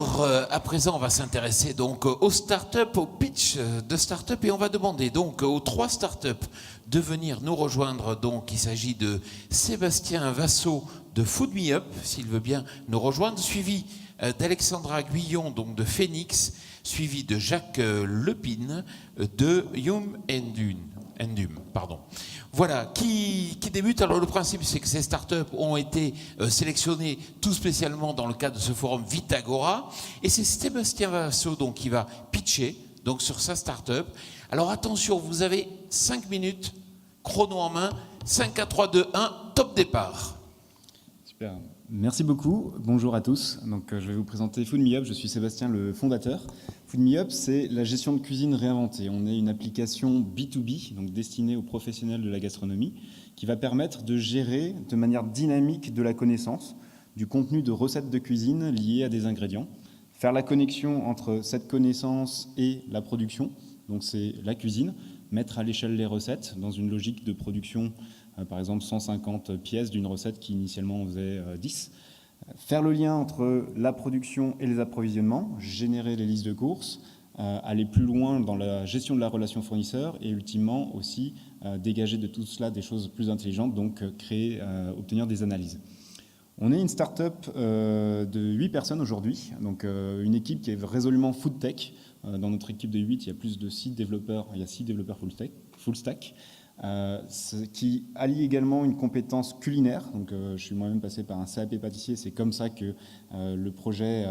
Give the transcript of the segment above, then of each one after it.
À présent, on va s'intéresser donc aux startups, au pitch de startups, et on va demander donc aux 3 startups de venir nous rejoindre. Donc, il s'agit de Sébastien Vassot de Food Me Up, s'il veut bien nous rejoindre, suivi d'Alexandra Guyon donc de Phoenix, suivi de Jacques Lepine de Endum, pardon. Voilà, qui débute. Alors le principe, c'est que ces startups ont été sélectionnées tout spécialement dans le cadre de ce forum Vitagora. Et c'est Sébastien Vassot donc, qui va pitcher donc, sur sa startup. Alors attention, vous avez 5 minutes, chrono en main, 5, 4, 3, 2, 1, top départ. Super. Merci beaucoup. Bonjour à tous. Donc, je vais vous présenter Food Me Up. Je suis Sébastien, le fondateur. Food Me Up, c'est la gestion de cuisine réinventée. On est une application B2B, donc destinée aux professionnels de la gastronomie, qui va permettre de gérer de manière dynamique de la connaissance, du contenu de recettes de cuisine liées à des ingrédients, faire la connexion entre cette connaissance et la production, donc c'est la cuisine, mettre à l'échelle les recettes dans une logique de production, par exemple 150 pièces d'une recette qui initialement en faisait 10. Faire le lien entre la production et les approvisionnements, générer les listes de courses, aller plus loin dans la gestion de la relation fournisseur et ultimement aussi dégager de tout cela des choses plus intelligentes, donc obtenir des analyses. On est une start-up de 8 personnes aujourd'hui, donc une équipe qui est résolument food tech. Dans notre équipe de 8, il y a plus de 6 développeurs, il y a 6 développeurs full stack. Qui allie également une compétence culinaire. Donc, je suis moi-même passé par un CAP pâtissier. C'est comme ça que le projet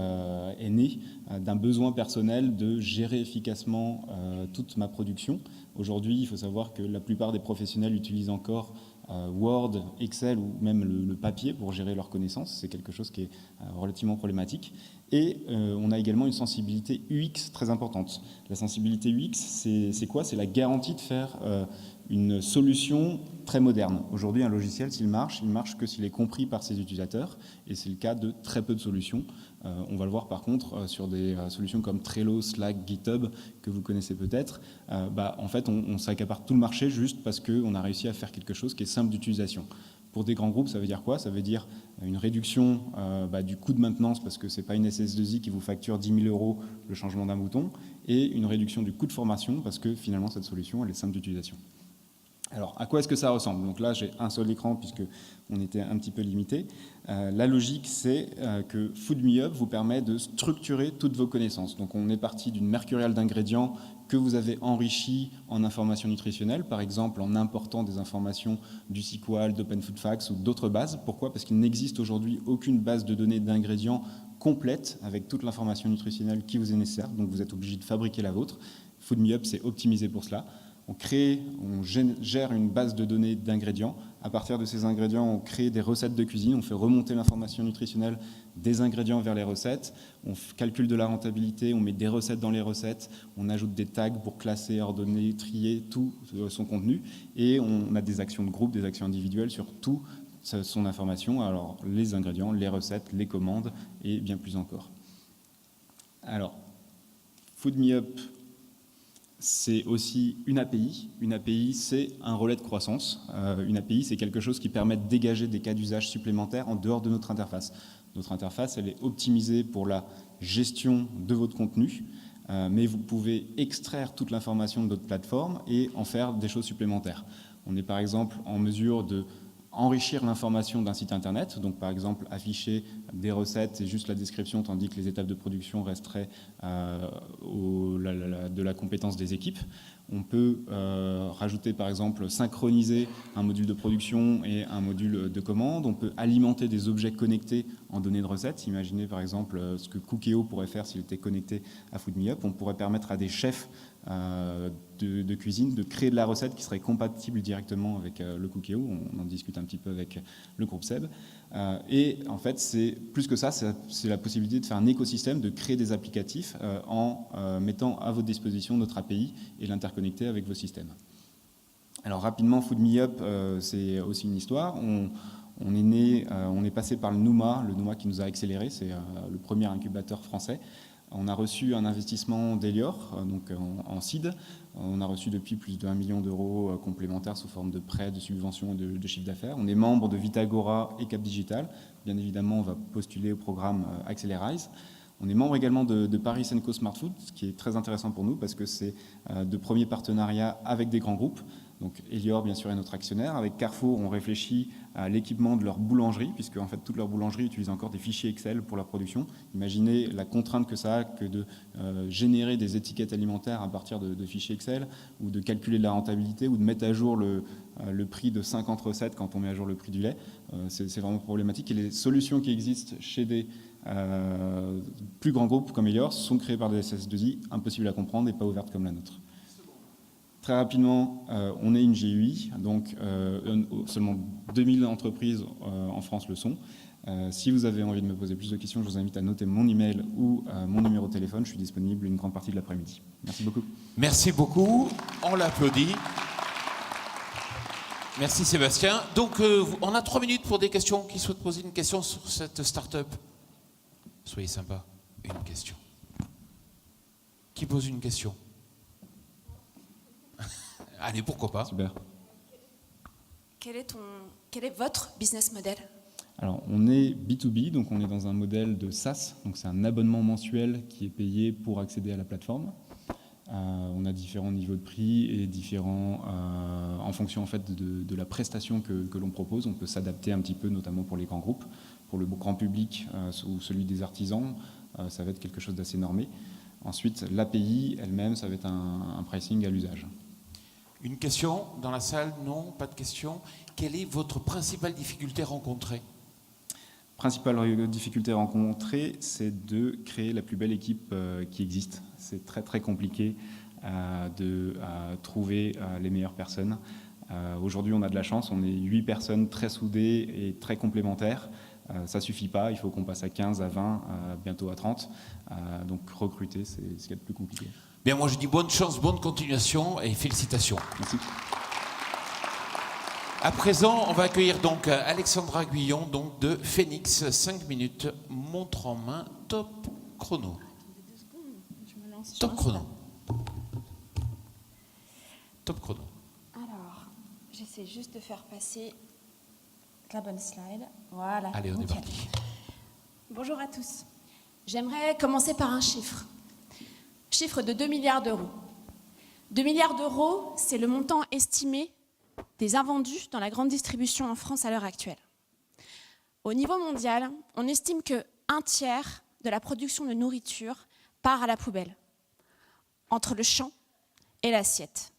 est né, d'un besoin personnel de gérer efficacement toute ma production. Aujourd'hui, il faut savoir que la plupart des professionnels utilisent encore Word, Excel ou même le papier pour gérer leurs connaissances. C'est quelque chose qui est relativement problématique. Et on a également une sensibilité UX très importante. La sensibilité UX, c'est quoi? C'est la garantie de faire une solution très moderne. Aujourd'hui, un logiciel, s'il marche que s'il est compris par ses utilisateurs, et c'est le cas de très peu de solutions. On va le voir par contre sur des solutions comme Trello, Slack, GitHub, que vous connaissez peut-être. En fait, on s'accapare tout le marché juste parce qu'on a réussi à faire quelque chose qui est simple d'utilisation. Pour des grands groupes, ça veut dire quoi? Ça veut dire une réduction du coût de maintenance parce que ce n'est pas une SS2I qui vous facture 10 000 € le changement d'un bouton, et une réduction du coût de formation parce que finalement cette solution elle est simple d'utilisation. Alors, à quoi est-ce que ça ressemble? Donc là, j'ai un seul écran puisqu'on était un petit peu limité. La logique, c'est que Food Me Up vous permet de structurer toutes vos connaissances. Donc, on est parti d'une mercuriale d'ingrédients que vous avez enrichi en informations nutritionnelles, par exemple en important des informations du SQL, d'Open Food Facts ou d'autres bases. Pourquoi? Parce qu'il n'existe aujourd'hui aucune base de données d'ingrédients complète avec toute l'information nutritionnelle qui vous est nécessaire. Donc, vous êtes obligé de fabriquer la vôtre. Food Me Up, c'est optimisé pour cela. On gère une base de données d'ingrédients. À partir de ces ingrédients, on crée des recettes de cuisine, on fait remonter l'information nutritionnelle des ingrédients vers les recettes, on calcule de la rentabilité, on met des recettes dans les recettes, on ajoute des tags pour classer, ordonner, trier tout son contenu, et on a des actions de groupe, des actions individuelles sur tout son information, alors les ingrédients, les recettes, les commandes, et bien plus encore. Alors, Food Me Up, c'est aussi une API. Une API, c'est un relais de croissance. Une API, c'est quelque chose qui permet de dégager des cas d'usage supplémentaires en dehors de notre interface. Notre interface, elle est optimisée pour la gestion de votre contenu, mais vous pouvez extraire toute l'information de notre plateforme et en faire des choses supplémentaires. On est par exemple en mesure de enrichir l'information d'un site internet, donc par exemple afficher des recettes et juste la description, tandis que les étapes de production resteraient de la compétence des équipes. On peut rajouter par exemple synchroniser un module de production et un module de commande. On peut alimenter des objets connectés en données de recettes. Imaginez par exemple ce que Cookéo pourrait faire s'il était connecté à Food Me Up. On pourrait permettre à des chefs de cuisine de créer de la recette qui serait compatible directement avec le Cookéo. On en discute un petit peu avec le groupe Seb. Et en fait, c'est plus que ça, c'est la possibilité de faire un écosystème, de créer des applicatifs en mettant à votre disposition notre API et l'interconnecter avec vos systèmes. Alors rapidement, Food Me Up, c'est aussi une histoire. On est passé par le Nouma qui nous a accéléré, c'est le premier incubateur français. On a reçu un investissement d'Elior, donc en seed. On a reçu depuis plus de 1 million d'euros complémentaires sous forme de prêts, de subventions et de chiffre d'affaires. On est membre de Vitagora et Cap Digital. Bien évidemment, on va postuler au programme Accelerize. On est membre également de Paris Senco Smart Food, ce qui est très intéressant pour nous parce que c'est de premiers partenariats avec des grands groupes. Donc Elior, bien sûr, est notre actionnaire. Avec Carrefour, on réfléchit à l'équipement de leur boulangerie, puisque en fait, toute leur boulangerie utilise encore des fichiers Excel pour leur production. Imaginez la contrainte que ça a que de générer des étiquettes alimentaires à partir de fichiers Excel, ou de calculer de la rentabilité, ou de mettre à jour le prix de 50 recettes quand on met à jour le prix du lait. C'est vraiment problématique. Et les solutions qui existent chez des plus grands groupes comme Elior sont créées par des SS2I, impossibles à comprendre et pas ouvertes comme la nôtre. Très rapidement, on est une GUI, donc seulement 2000 entreprises en France le sont. Si vous avez envie de me poser plus de questions, je vous invite à noter mon email ou mon numéro de téléphone. Je suis disponible une grande partie de l'après-midi. Merci beaucoup. Merci beaucoup. On l'applaudit. Merci Sébastien. Donc, on a 3 minutes pour des questions. Qui souhaite poser une question sur cette start-up? Soyez sympa. Une question. Qui pose une question? Allez, pourquoi pas. Super. Quel est votre business model? Alors, on est B2B, donc on est dans un modèle de SaaS, donc c'est un abonnement mensuel qui est payé pour accéder à la plateforme. On a différents niveaux de prix et différents, en fonction en fait de la prestation que l'on propose. On peut s'adapter un petit peu, notamment pour les grands groupes. Pour le grand public ou celui des artisans, ça va être quelque chose d'assez normé. Ensuite, l'API elle-même, ça va être un pricing à l'usage. Une question dans la salle? Non, pas de question. Quelle est votre principale difficulté rencontrée? Principale difficulté rencontrée, c'est de créer la plus belle équipe qui existe. C'est très très compliqué de trouver les meilleures personnes. Aujourd'hui, on a de la chance, on est 8 personnes très soudées et très complémentaires. Ça ne suffit pas, il faut qu'on passe à 15, à 20, bientôt à 30. Donc recruter, c'est ce qu'il y a de plus compliqué. Bien, moi je dis bonne chance, bonne continuation et félicitations. Merci. À présent, on va accueillir donc Alexandra Guyon donc de Phoenix. 5 minutes, montre en main, top chrono. Top chrono. Top chrono. Alors, j'essaie juste de faire passer la bonne slide. Voilà. Allez, on est nickel. parti. Bonjour à tous. J'aimerais commencer par un chiffre. Chiffre de 2 milliards d'euros. 2 milliards d'euros, c'est le montant estimé des invendus dans la grande distribution en France à l'heure actuelle. Au niveau mondial, on estime que 1/3 de la production de nourriture part à la poubelle, entre le champ et l'assiette.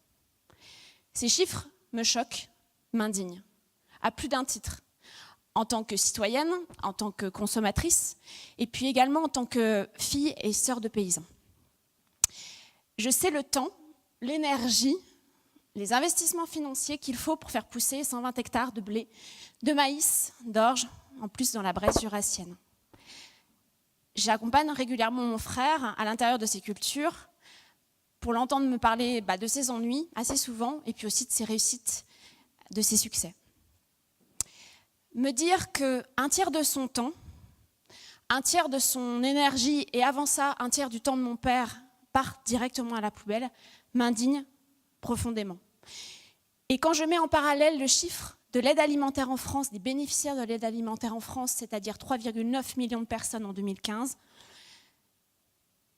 Ces chiffres me choquent, m'indignent, à plus d'un titre. En tant que citoyenne, en tant que consommatrice, et puis également en tant que fille et sœur de paysans. Je sais le temps, l'énergie, les investissements financiers qu'il faut pour faire pousser 120 hectares de blé, de maïs, d'orge, en plus dans la Bresse jurassienne. J'accompagne régulièrement mon frère à l'intérieur de ces cultures pour l'entendre me parler de ses ennuis assez souvent et puis aussi de ses réussites, de ses succès. Me dire qu'un tiers de son temps, un tiers de son énergie et avant ça, un tiers du temps de mon père part directement à la poubelle, m'indigne profondément. Et quand je mets en parallèle le chiffre de l'aide alimentaire en France, des bénéficiaires de l'aide alimentaire en France, c'est-à-dire 3,9 millions de personnes en 2015,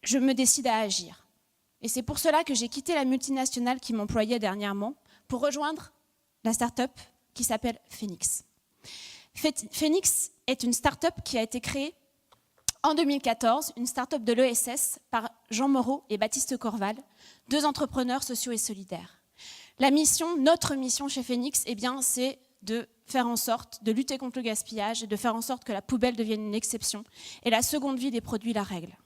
je me décide à agir. Et c'est pour cela que j'ai quitté la multinationale qui m'employait dernièrement pour rejoindre la start-up qui s'appelle Phoenix. Phoenix est une start-up qui a été créée en 2014, une start-up de l'ESS par Jean Moreau et Baptiste Corval, 2 entrepreneurs sociaux et solidaires. La mission, notre mission chez Phoenix, c'est de faire en sorte de lutter contre le gaspillage et de faire en sorte que la poubelle devienne une exception et la seconde vie des produits la règle.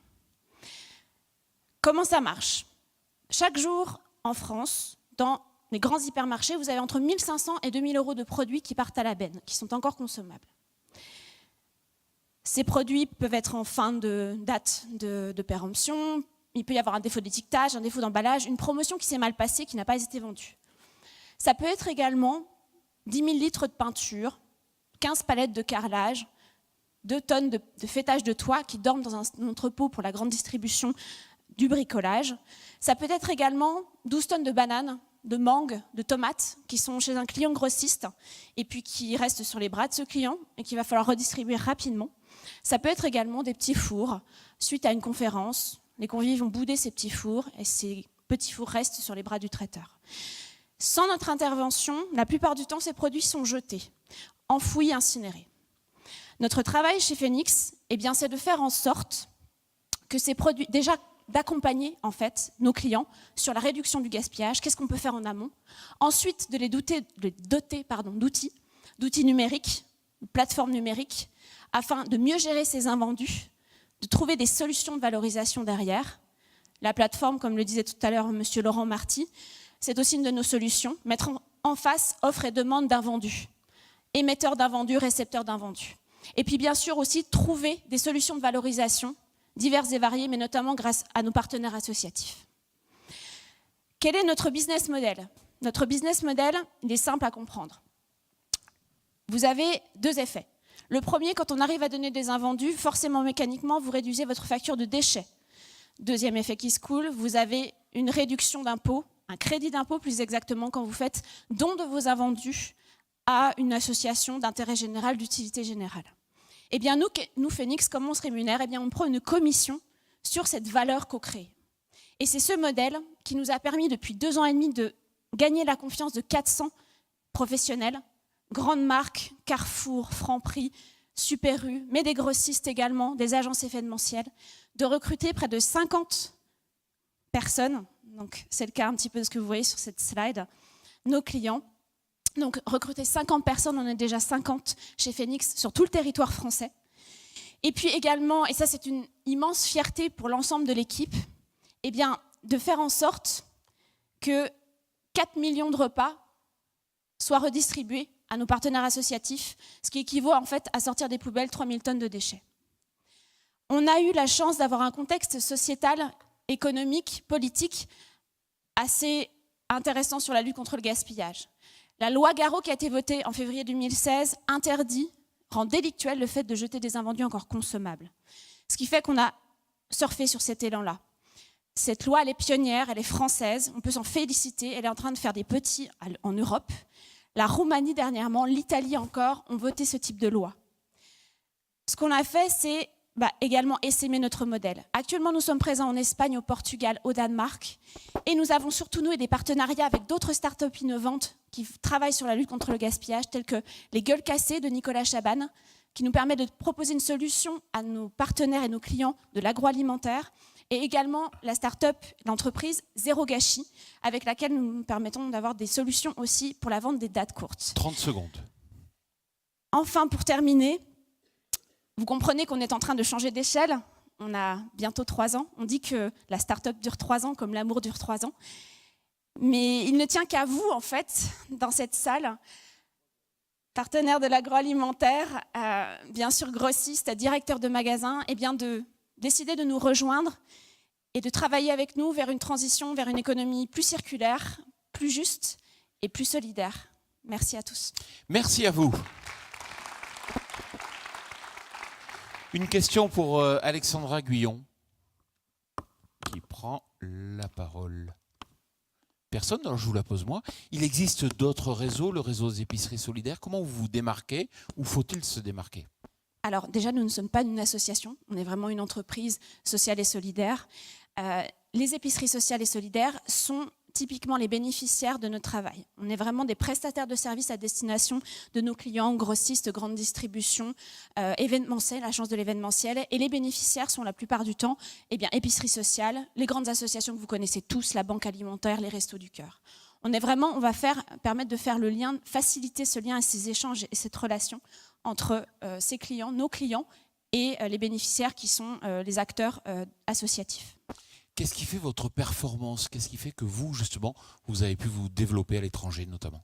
Comment ça marche? Chaque jour en France, dans les grands hypermarchés, vous avez entre 1 500 et 2 000 euros de produits qui partent à la benne, qui sont encore consommables. Ces produits peuvent être en fin de date de péremption, il peut y avoir un défaut d'étiquetage, un défaut d'emballage, une promotion qui s'est mal passée, qui n'a pas été vendue. Ça peut être également 10 000 litres de peinture, 15 palettes de carrelage, 2 tonnes de fêtage de toit qui dorment dans un entrepôt pour la grande distribution du bricolage. Ça peut être également 12 tonnes de bananes, de mangue, de tomates qui sont chez un client grossiste et puis qui restent sur les bras de ce client et qu'il va falloir redistribuer rapidement. Ça peut être également des petits fours. Suite à une conférence, les convives vont bouder ces petits fours et ces petits fours restent sur les bras du traiteur. Sans notre intervention, la plupart du temps, ces produits sont jetés, enfouis, incinérés. Notre travail chez Phoenix, c'est de faire en sorte que ces produits, déjà d'accompagner en fait nos clients sur la réduction du gaspillage, qu'est-ce qu'on peut faire en amont, ensuite de les doter d'outils numériques, de plateformes numériques, afin de mieux gérer ces invendus, de trouver des solutions de valorisation derrière. La plateforme, comme le disait tout à l'heure M. Laurent Marty, c'est aussi une de nos solutions, mettre en face offre et demande d'invendus, émetteurs d'invendus, récepteurs d'invendus. Et puis bien sûr aussi trouver des solutions de valorisation diverses et variées, mais notamment grâce à nos partenaires associatifs. Quel est notre business model? Notre business model, il est simple à comprendre. Vous avez deux effets. Le premier, quand on arrive à donner des invendus, forcément mécaniquement, vous réduisez votre facture de déchets. Deuxième effet qui se coule, vous avez une réduction d'impôt, un crédit d'impôt plus exactement, quand vous faites don de vos invendus à une association d'intérêt général, d'utilité générale. Eh bien, nous, Phoenix, comment on se rémunère? Eh bien, on prend une commission sur cette valeur co-créée. Et c'est ce modèle qui nous a permis, depuis 2 ans et demi, de gagner la confiance de 400 professionnels, grandes marques, Carrefour, Franprix, Super U, mais des grossistes également, des agences événementielles, de recruter près de 50 personnes, donc c'est le cas un petit peu de ce que vous voyez sur cette slide, nos clients. Donc recruter 50 personnes, on est déjà 50 chez Phoenix sur tout le territoire français. Et puis également, et ça c'est une immense fierté pour l'ensemble de l'équipe, eh bien, de faire en sorte que 4 millions de repas soient redistribués à nos partenaires associatifs, ce qui équivaut en fait à sortir des poubelles 3000 tonnes de déchets. On a eu la chance d'avoir un contexte sociétal, économique, politique assez intéressant sur la lutte contre le gaspillage. La loi Garot qui a été votée en février 2016 interdit, rend délictuel le fait de jeter des invendus encore consommables. Ce qui fait qu'on a surfé sur cet élan-là. Cette loi, elle est pionnière, elle est française, on peut s'en féliciter, elle est en train de faire des petits en Europe. La Roumanie dernièrement, l'Italie encore, ont voté ce type de loi. Ce qu'on a fait, c'est également essaimer notre modèle. Actuellement, nous sommes présents en Espagne, au Portugal, au Danemark, et nous avons surtout noué des partenariats avec d'autres startups innovantes qui travaillent sur la lutte contre le gaspillage, telles que les Gueules Cassées de Nicolas Chaban, qui nous permet de proposer une solution à nos partenaires et nos clients de l'agroalimentaire, et également la start-up, l'entreprise Zéro Gâchis, avec laquelle nous permettons d'avoir des solutions aussi pour la vente des dates courtes. 30 secondes. Enfin, pour terminer, vous comprenez qu'on est en train de changer d'échelle. On a bientôt 3 ans. On dit que la start-up dure 3 ans comme l'amour dure 3 ans. Mais il ne tient qu'à vous, en fait, dans cette salle, partenaires de l'agroalimentaire, bien sûr grossistes, directeurs de magasins, eh bien de décider de nous rejoindre et de travailler avec nous vers une transition, vers une économie plus circulaire, plus juste et plus solidaire. Merci à tous. Merci à vous. Une question pour Alexandra Guyon, qui prend la parole. Personne? Alors je vous la pose moi. Il existe d'autres réseaux, le réseau des épiceries solidaires. Comment vous vous démarquez ou faut-il se démarquer? Alors déjà, nous ne sommes pas une association, on est vraiment une entreprise sociale et solidaire. Les épiceries sociales et solidaires sont typiquement les bénéficiaires de notre travail. On est vraiment des prestataires de services à destination de nos clients, grossistes, grande distribution, événementiels, l'agence de l'événementiel. Et les bénéficiaires sont la plupart du temps épiceries sociales, les grandes associations que vous connaissez tous, la Banque alimentaire, les Restos du Cœur. On va permettre de faire le lien, faciliter ce lien et ces échanges et cette relation entre ces clients, nos clients et les bénéficiaires qui sont les acteurs associatifs. Qu'est-ce qui fait votre performance? Qu'est-ce qui fait que vous, justement, vous avez pu vous développer à l'étranger, notamment?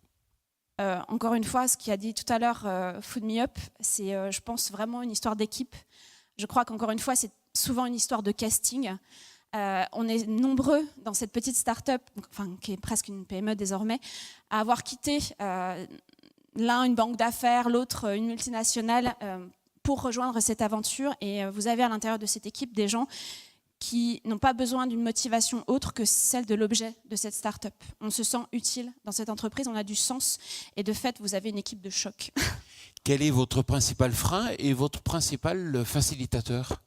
Encore une fois, ce qu'a dit tout à l'heure Food Me Up, c'est, je pense, vraiment une histoire d'équipe. Je crois qu'encore une fois, c'est souvent une histoire de casting. On est nombreux dans cette petite start-up, qui est presque une PME désormais, à avoir quitté l'un une banque d'affaires, l'autre une multinationale, pour rejoindre cette aventure. Et vous avez à l'intérieur de cette équipe des gens qui n'ont pas besoin d'une motivation autre que celle de l'objet de cette start-up. On se sent utile dans cette entreprise, on a du sens et de fait, vous avez une équipe de choc. Quel est votre principal frein et votre principal facilitateur ?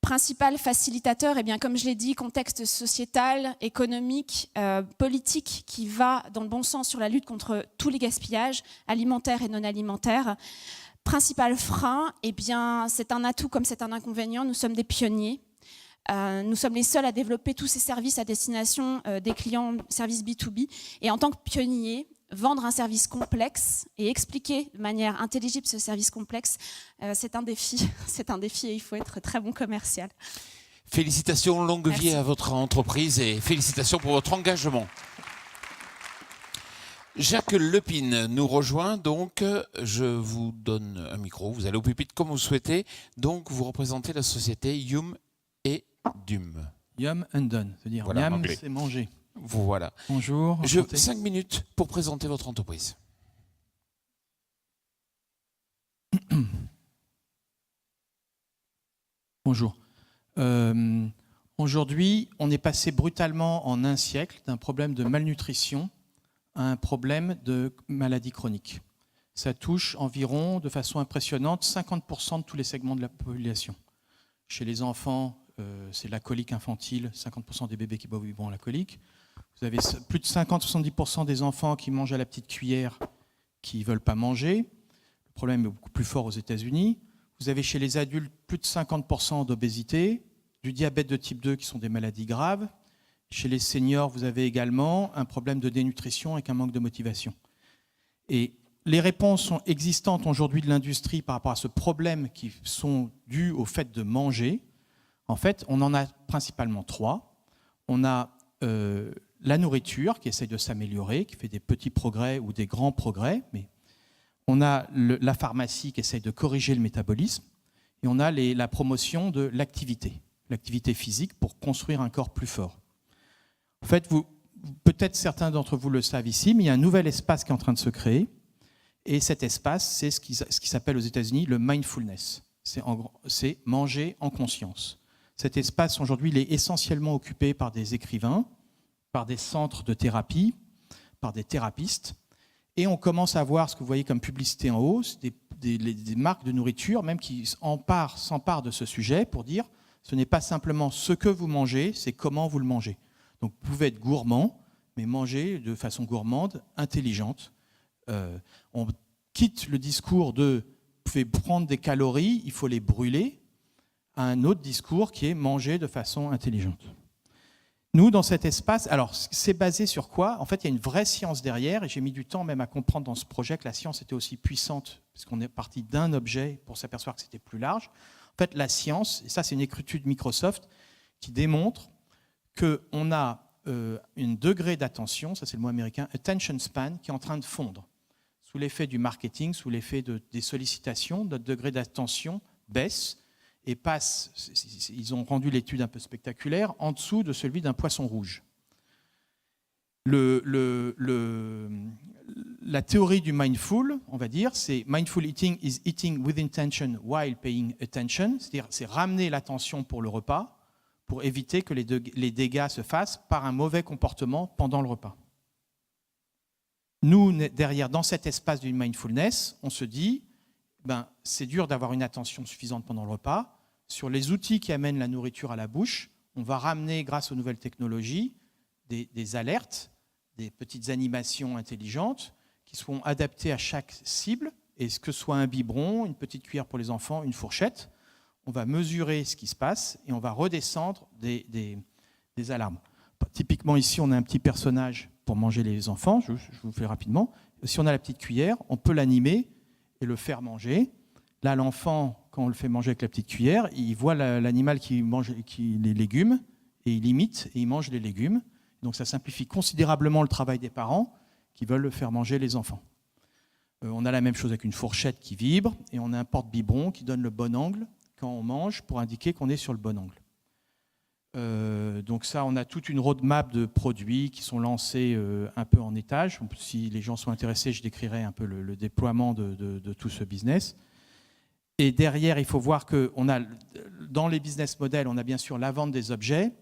Principal facilitateur, eh bien, comme je l'ai dit, contexte sociétal, économique, politique qui va dans le bon sens sur la lutte contre tous les gaspillages, alimentaires et non alimentaires. Principal frein, eh bien, c'est un atout comme c'est un inconvénient, nous sommes des pionniers. Nous sommes les seuls à développer tous ces services à destination des clients, services B2B. Et en tant que pionniers, vendre un service complexe et expliquer de manière intelligible ce service complexe, c'est un défi. C'est un défi et il faut être très bon commercial. Félicitations, longue vie à votre entreprise et félicitations pour votre engagement. Jacques Lepine nous rejoint, donc je vous donne un micro, vous allez au pupitre comme vous souhaitez. Donc vous représentez la société Yum et Dum. Yum and Done, c'est-à-dire voilà, yum, c'est manger. Voilà. Bonjour. 5 minutes pour présenter votre entreprise. Bonjour. Aujourd'hui, on est passé brutalement en un siècle d'un problème de malnutrition à un problème de maladie chronique. Ça touche environ, de façon impressionnante, 50% de tous les segments de la population. Chez les enfants, c'est la colique infantile, 50% des bébés qui ont la colique. Vous avez plus de 50-70% des enfants qui mangent à la petite cuillère qui ne veulent pas manger. Le problème est beaucoup plus fort aux États-Unis. Vous avez chez les adultes plus de 50% d'obésité, du diabète de type 2 qui sont des maladies graves. Chez les seniors, vous avez également un problème de dénutrition avec un manque de motivation. Et les réponses sont existantes aujourd'hui de l'industrie par rapport à ce problème qui sont dues au fait de manger. En fait, on en a principalement 3. On a la nourriture qui essaye de s'améliorer, qui fait des petits progrès ou des grands progrès, mais on a la pharmacie qui essaye de corriger le métabolisme, et on a la promotion de l'activité physique pour construire un corps plus fort. En fait, peut-être certains d'entre vous le savent ici, mais il y a un nouvel espace qui est en train de se créer, et cet espace, c'est ce qui s'appelle aux États-Unis le mindfulness. C'est manger en conscience. Cet espace, aujourd'hui, il est essentiellement occupé par des écrivains, par des centres de thérapie, par des thérapistes. Et on commence à voir ce que vous voyez comme publicité en haut, des marques de nourriture, même qui s'emparent de ce sujet pour dire ce n'est pas simplement ce que vous mangez, c'est comment vous le mangez. Donc vous pouvez être gourmand, mais manger de façon gourmande, intelligente. On quitte le discours de vous pouvez prendre des calories, il faut les brûler, à un autre discours qui est manger de façon intelligente. Nous, dans cet espace, alors c'est basé sur quoi ? En fait, il y a une vraie science derrière, et j'ai mis du temps même à comprendre dans ce projet que la science était aussi puissante, parce qu'on est parti d'un objet pour s'apercevoir que c'était plus large. En fait, la science, et ça c'est une étude Microsoft, qui démontre qu'on a un degré d'attention, ça c'est le mot américain, attention span, qui est en train de fondre. Sous l'effet du marketing, sous l'effet des sollicitations, notre degré d'attention baisse, et passe, ils ont rendu l'étude un peu spectaculaire, en dessous de celui d'un poisson rouge. La théorie du mindful, on va dire, c'est mindful eating is eating with intention while paying attention, c'est-à-dire c'est ramener l'attention pour le repas, pour éviter que les dégâts se fassent par un mauvais comportement pendant le repas. Nous, derrière, dans cet espace du mindfulness, on se dit, c'est dur d'avoir une attention suffisante pendant le repas. Sur les outils qui amènent la nourriture à la bouche, on va ramener, grâce aux nouvelles technologies, des alertes, des petites animations intelligentes qui seront adaptées à chaque cible, et que ce soit un biberon, une petite cuillère pour les enfants, une fourchette, on va mesurer ce qui se passe et on va redescendre des alarmes. Typiquement ici, on a un petit personnage pour manger les enfants, je vous le fais rapidement. Si on a la petite cuillère, on peut l'animer et le faire manger. Là, l'enfant, quand on le fait manger avec la petite cuillère, il voit l'animal qui mange les légumes et il imite et il mange les légumes. Donc ça simplifie considérablement le travail des parents qui veulent faire manger les enfants. On a la même chose avec une fourchette qui vibre et on a un porte-biberon qui donne le bon angle quand on mange pour indiquer qu'on est sur le bon angle. Donc ça, on a toute une roadmap de produits qui sont lancés un peu en étage. Si les gens sont intéressés, je décrirai un peu le déploiement de tout ce business. Et derrière, il faut voir que dans les business models, on a bien sûr la vente des objets,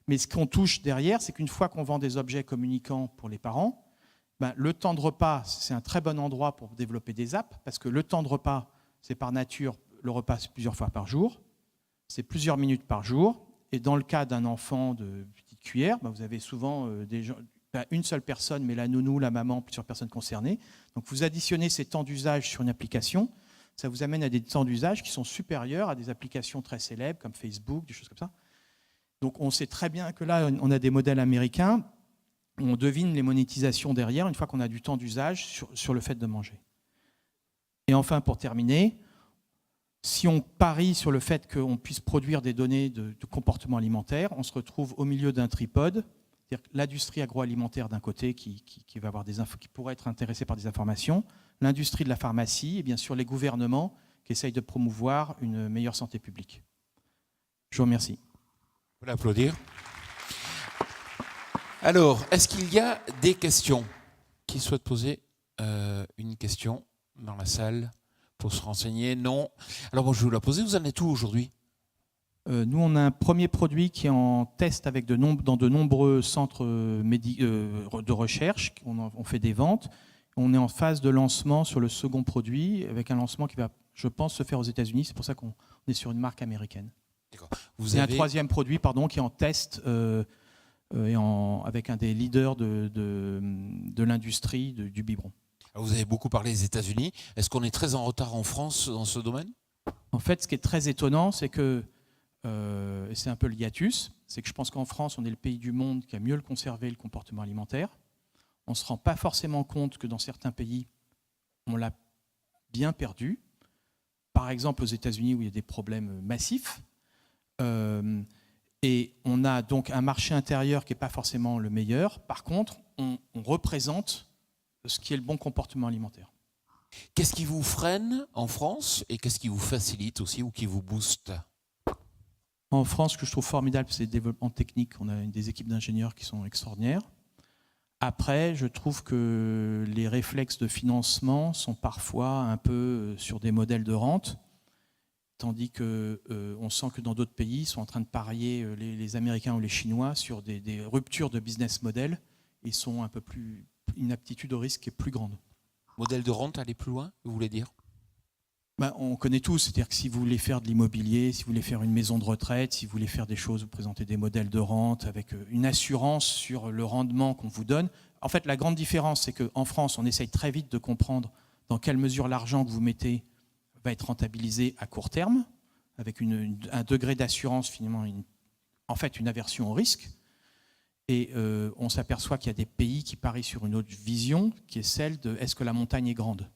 mais ce qu'on touche derrière, c'est qu'une fois qu'on vend des objets communicants pour les parents, le temps de repas, c'est un très bon endroit pour développer des apps, parce que le temps de repas, c'est par nature, le repas, c'est plusieurs fois par jour, c'est plusieurs minutes par jour, et dans le cas d'un enfant de petite cuillère, vous avez souvent une seule personne, mais la nounou, la maman, plusieurs personnes concernées. Donc vous additionnez ces temps d'usage sur une application, ça vous amène à des temps d'usage qui sont supérieurs à des applications très célèbres comme Facebook, des choses comme ça. Donc on sait très bien que là, on a des modèles américains, on devine les monétisations derrière une fois qu'on a du temps d'usage sur le fait de manger. Et enfin, pour terminer, si on parie sur le fait qu'on puisse produire des données de comportement alimentaire, on se retrouve au milieu d'un tripode, c'est-à-dire l'industrie agroalimentaire d'un côté qui va avoir des infos, qui pourrait être intéressée par des informations, l'industrie de la pharmacie et bien sûr les gouvernements qui essayent de promouvoir une meilleure santé publique. Je vous remercie. On peut l'applaudir. Alors, est-ce qu'il y a des questions? Qui souhaite poser une question dans la salle pour se renseigner? Non. Alors, je vais vous la poser. Vous en êtes où aujourd'hui? Nous, on a un premier produit qui est en test avec dans de nombreux centres de recherche. On fait des ventes. On est en phase de lancement sur le second produit, avec un lancement qui va, je pense, se faire aux États-Unis. C'est pour ça qu'on est sur une marque américaine. D'accord. Un troisième produit, qui est en test avec un des leaders de l'industrie du biberon. Alors, vous avez beaucoup parlé des États-Unis. Est-ce qu'on est très en retard en France dans ce domaine? En fait, ce qui est très étonnant, c'est que, et c'est un peu le hiatus, c'est que je pense qu'en France, on est le pays du monde qui a mieux conservé le comportement alimentaire. On ne se rend pas forcément compte que dans certains pays, on l'a bien perdu. Par exemple, aux États-Unis, où il y a des problèmes massifs. Et on a donc un marché intérieur qui n'est pas forcément le meilleur. Par contre, on représente ce qui est le bon comportement alimentaire. Qu'est-ce qui vous freine en France et qu'est-ce qui vous facilite aussi ou qui vous booste? En France, ce que je trouve formidable, c'est le développement technique. On a des équipes d'ingénieurs qui sont extraordinaires. Après, je trouve que les réflexes de financement sont parfois un peu sur des modèles de rente, tandis qu'on sent que dans d'autres pays, ils sont en train de parier, les Américains ou les Chinois, sur des ruptures de business model. Ils sont un peu plus, une aptitude au risque qui est plus grande. Modèle de rente, aller plus loin, vous voulez dire? On connaît tous, c'est-à-dire que si vous voulez faire de l'immobilier, si vous voulez faire une maison de retraite, si vous voulez faire des choses, vous présentez des modèles de rente avec une assurance sur le rendement qu'on vous donne. En fait, la grande différence, c'est qu'en France, on essaye très vite de comprendre dans quelle mesure l'argent que vous mettez va être rentabilisé à court terme, avec un degré d'assurance, finalement, une aversion au risque. Et on s'aperçoit qu'il y a des pays qui parient sur une autre vision, qui est celle de est-ce que la montagne est grande?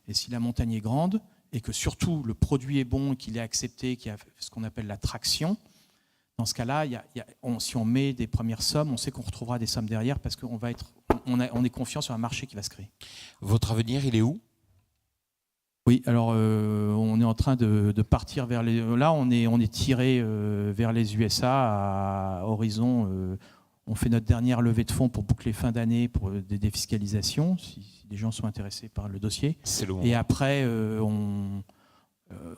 Et si la montagne est grande, et que surtout le produit est bon, qu'il est accepté, qu'il y a ce qu'on appelle la traction, dans ce cas-là, si on met des premières sommes, on sait qu'on retrouvera des sommes derrière parce qu'on est confiant sur un marché qui va se créer. Votre avenir, il est où? Oui, alors on est en train de partir vers les... Là, on est tiré vers les USA à horizon... On fait notre dernière levée de fonds pour boucler fin d'année pour des défiscalisations, si des gens sont intéressés par le dossier. C'est le moment. Et après,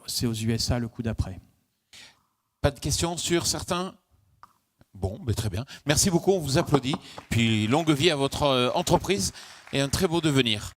c'est aux USA le coup d'après. Pas de questions sur certains? Bon, très bien. Merci beaucoup, on vous applaudit. Puis longue vie à votre entreprise et un très beau devenir.